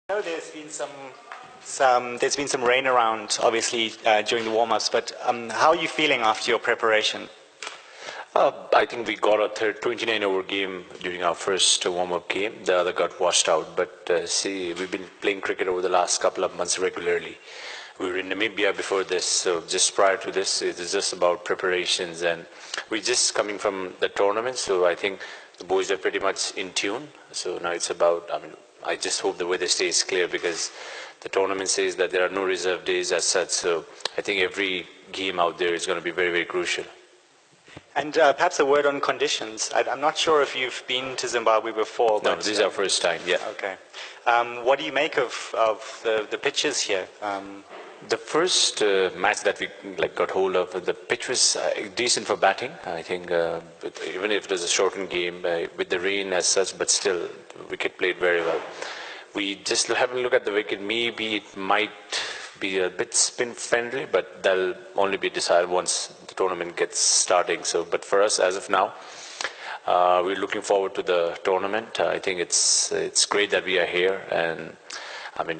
I know there's been some rain around, obviously, during the warm-ups, but how are you feeling after your preparation? I think we got a 29-over game during our first warm-up game. The other got washed out, but we've been playing cricket over the last couple of months regularly. We were in Namibia before this, so just prior to this, it is just about preparations, and we're just coming from the tournament, so I think the boys are pretty much in tune. So now it's about, I just hope the weather stays clear, because the tournament says that there are no reserve days as such, so I think every game out there is going to be very, very crucial. And perhaps a word on conditions. I'm not sure if you've been to Zimbabwe before. No, this is our first time, yeah. Okay. What do you make of the pitches here? The first match that we got hold of, the pitch was decent for batting. I think even if it was a shortened game, with the rain as such, but still, wicket played very well. We just having a look at the wicket, maybe it might be a bit spin friendly, but that'll only be decided once the tournament gets starting. So, but for us, as of now, we're looking forward to the tournament. I think it's great that we are here, and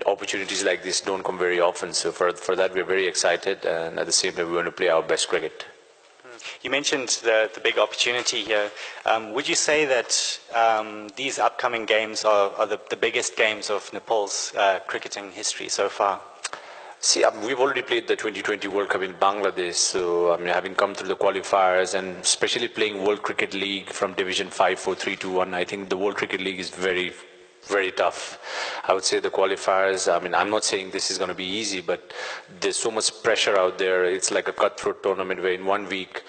opportunities like this don't come very often. So for that, we're very excited, and at the same time, we want to play our best cricket. You mentioned the big opportunity here. Would you say that these upcoming games are the biggest games of Nepal's cricketing history so far? See, we've already played the 2020 World Cup in Bangladesh, so having come through the qualifiers and especially playing World Cricket League from Division 5, 4, 3, 2, 1, I think the World Cricket League is very, very tough. I would say the qualifiers, I'm not saying this is going to be easy, but there's so much pressure out there. It's like a cutthroat tournament where in 1 week,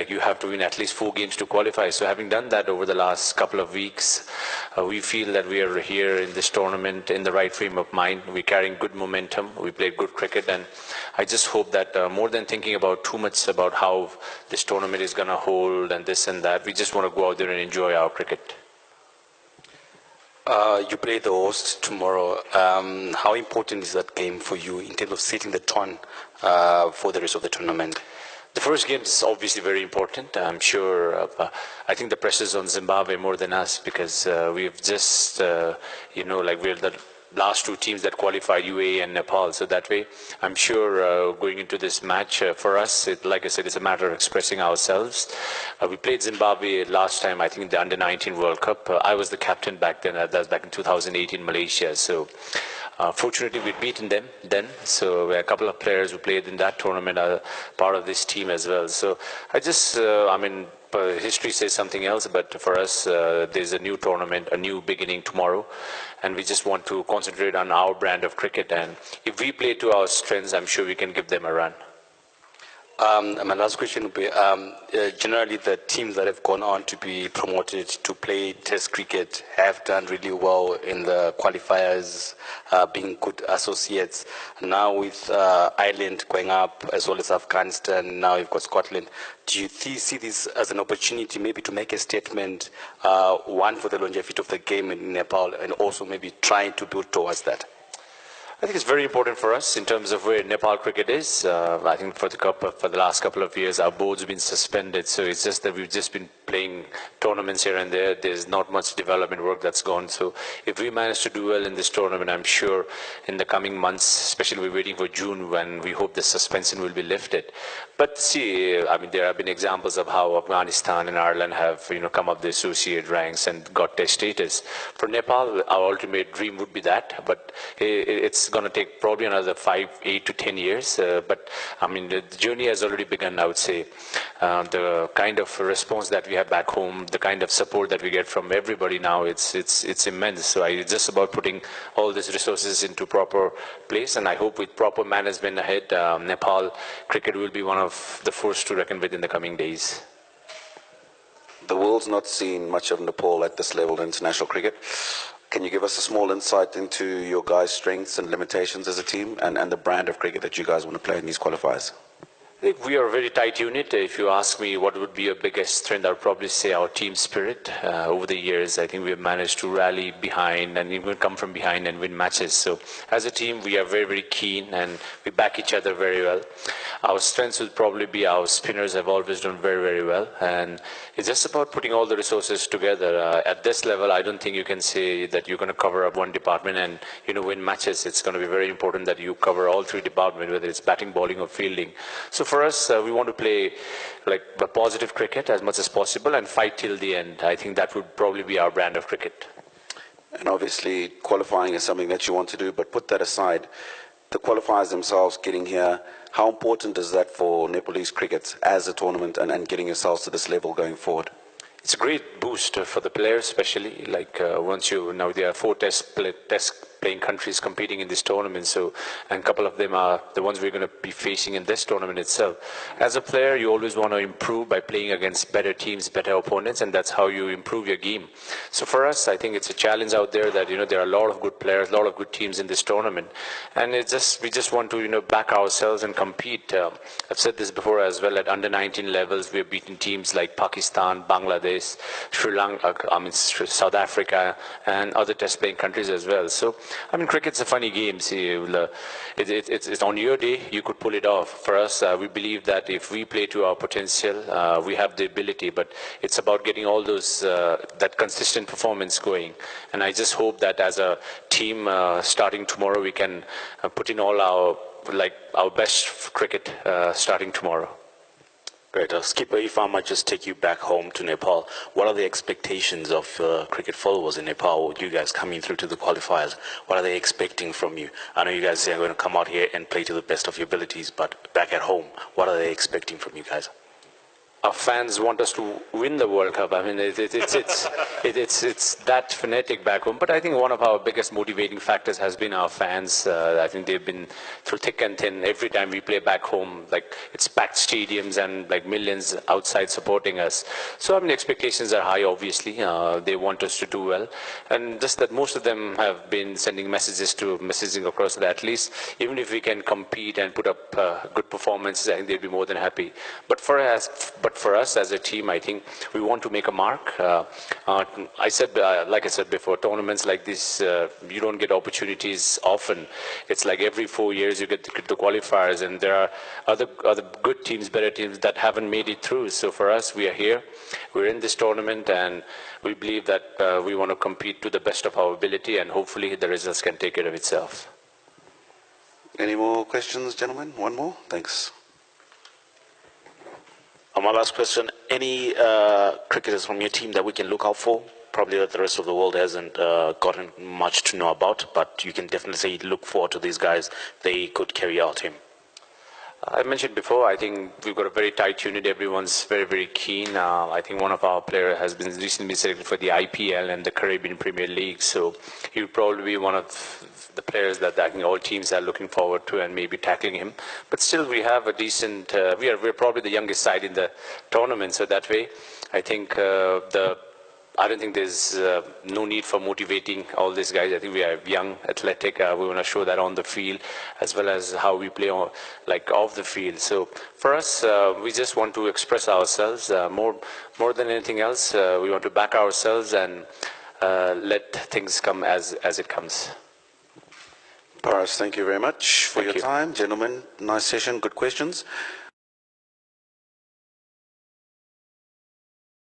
you have to win at least 4 games to qualify. So having done that over the last couple of weeks, we feel that we are here in this tournament in the right frame of mind. We're carrying good momentum. We played good cricket, and I just hope that more than thinking about too much about how this tournament is going to hold and this and that, we just want to go out there and enjoy our cricket. You play the host tomorrow. How important is that game for you in terms of setting the tone for the rest of the tournament? The first game is obviously very important. I'm sure, I think the pressure is on Zimbabwe more than us, because we've just, we're the last 2 teams that qualified, UAE and Nepal. So that way, I'm sure going into this match for us, like I said, it's a matter of expressing ourselves. We played Zimbabwe last time, I think, in the Under-19 World Cup. I was the captain back then. That was back in 2018 Malaysia. So fortunately, we'd beaten them then. So a couple of players who played in that tournament are part of this team as well. So I just, history says something else, but for us, there's a new tournament, a new beginning tomorrow, and we just want to concentrate on our brand of cricket. And if we play to our strengths, I'm sure we can give them a run. My last question would be, generally the teams that have gone on to be promoted to play Test cricket have done really well in the qualifiers, being good associates. Now with Ireland going up, as well as Afghanistan, now you've got Scotland. Do you see this as an opportunity maybe to make a statement, one for the longevity of the game in Nepal, and also maybe trying to build towards that? I think it's very important for us in terms of where Nepal cricket is. I think for the last couple of years, our board's been suspended. So it's just that we've just been playing tournaments here and there. There's not much development work that's gone. So if we manage to do well in this tournament, I'm sure in the coming months, especially we're waiting for June when we hope the suspension will be lifted. But see, there have been examples of how Afghanistan and Ireland have, come up the associate ranks and got Test status. For Nepal, our ultimate dream would be that, but it's going to take probably another 8 to 10 years. But the journey has already begun, I would say. The kind of response that we have back home, the kind of support that we get from everybody now, it's immense. So it's just about putting all these resources into proper place, and I hope with proper management ahead, Nepal cricket will be one of the force to reckon with in the coming days. The world's not seen much of Nepal at this level in international cricket. Can you give us a small insight into your guys' strengths and limitations as a team, and the brand of cricket that you guys want to play in these qualifiers? I think we are a very tight unit. If you ask me what would be your biggest strength, I would probably say our team spirit. Over the years, I think we have managed to rally behind and even come from behind and win matches. So as a team, we are very, very keen and we back each other very well. Our strengths would probably be our spinners have always done very, very well. And it's just about putting all the resources together. At this level, I don't think you can say that you're going to cover up one department and, win matches. It's going to be very important that you cover all three departments, whether it's batting, bowling or fielding. So for us, we want to play like a positive cricket as much as possible and fight till the end. I think that would probably be our brand of cricket. And obviously, qualifying is something that you want to do, but put that aside. The qualifiers themselves getting here, how important is that for Nepalese cricket as a tournament and getting yourselves to this level going forward? It's a great boost for the players, especially now there are 4 test playing countries competing in this tournament, and a couple of them are the ones we're going to be facing in this tournament itself. As a player, you always want to improve by playing against better teams, better opponents, and that's how you improve your game. So for us, I think it's a challenge out there that there are a lot of good players, a lot of good teams in this tournament, and we just want to back ourselves and compete. I've said this before as well. At under 19 levels, we've beaten teams like Pakistan, Bangladesh, Sri Lanka, South Africa, and other test playing countries as well. So cricket's a funny game. See, it's on your day, you could pull it off. For us, we believe that if we play to our potential, we have the ability, but it's about getting all those, that consistent performance going. And I just hope that as a team, starting tomorrow, we can put in all our best cricket starting tomorrow. Great. Skipper, if I might just take you back home to Nepal, what are the expectations of cricket followers in Nepal with you guys coming through to the qualifiers? What are they expecting from you? I know you guys are going to come out here and play to the best of your abilities, but back at home, what are they expecting from you guys? Our fans want us to win the World Cup. It's that fanatic back home. But I think one of our biggest motivating factors has been our fans. I think they've been through thick and thin. Every time we play back home, it's packed stadiums and millions outside supporting us. So expectations are high. Obviously, they want us to do well, and just that most of them have been sending messaging across that at least even if we can compete and put up good performances, I think they'd be more than happy. But for us as a team, I think we want to make a mark. Like I said before, tournaments like this, you don't get opportunities often. It's like every 4 years you get the qualifiers, and there are other good teams, better teams that haven't made it through. So for us, we are here, we're in this tournament, and we believe that we want to compete to the best of our ability, and hopefully the results can take care of itself. Any more questions, gentlemen? One more? Thanks. My last question, any cricketers from your team that we can look out for? Probably that the rest of the world hasn't gotten much to know about, but you can definitely say look forward to these guys. They could carry out him. I mentioned before, I think we've got a very tight unit. Everyone's very, very keen. I think one of our players has been recently selected for the IPL and the Caribbean Premier League. So he'll probably be one of the players that I think all teams are looking forward to and maybe tackling him. But still, we have a decent, we're probably the youngest side in the tournament. So that way, I think I don't think there's no need for motivating all these guys. I think we are young, athletic. We want to show that on the field as well as how we play off the field. So for us, we just want to express ourselves more than anything else. We want to back ourselves and let things come as it comes. Paras, thank you very much for your time. Gentlemen, nice session, good questions.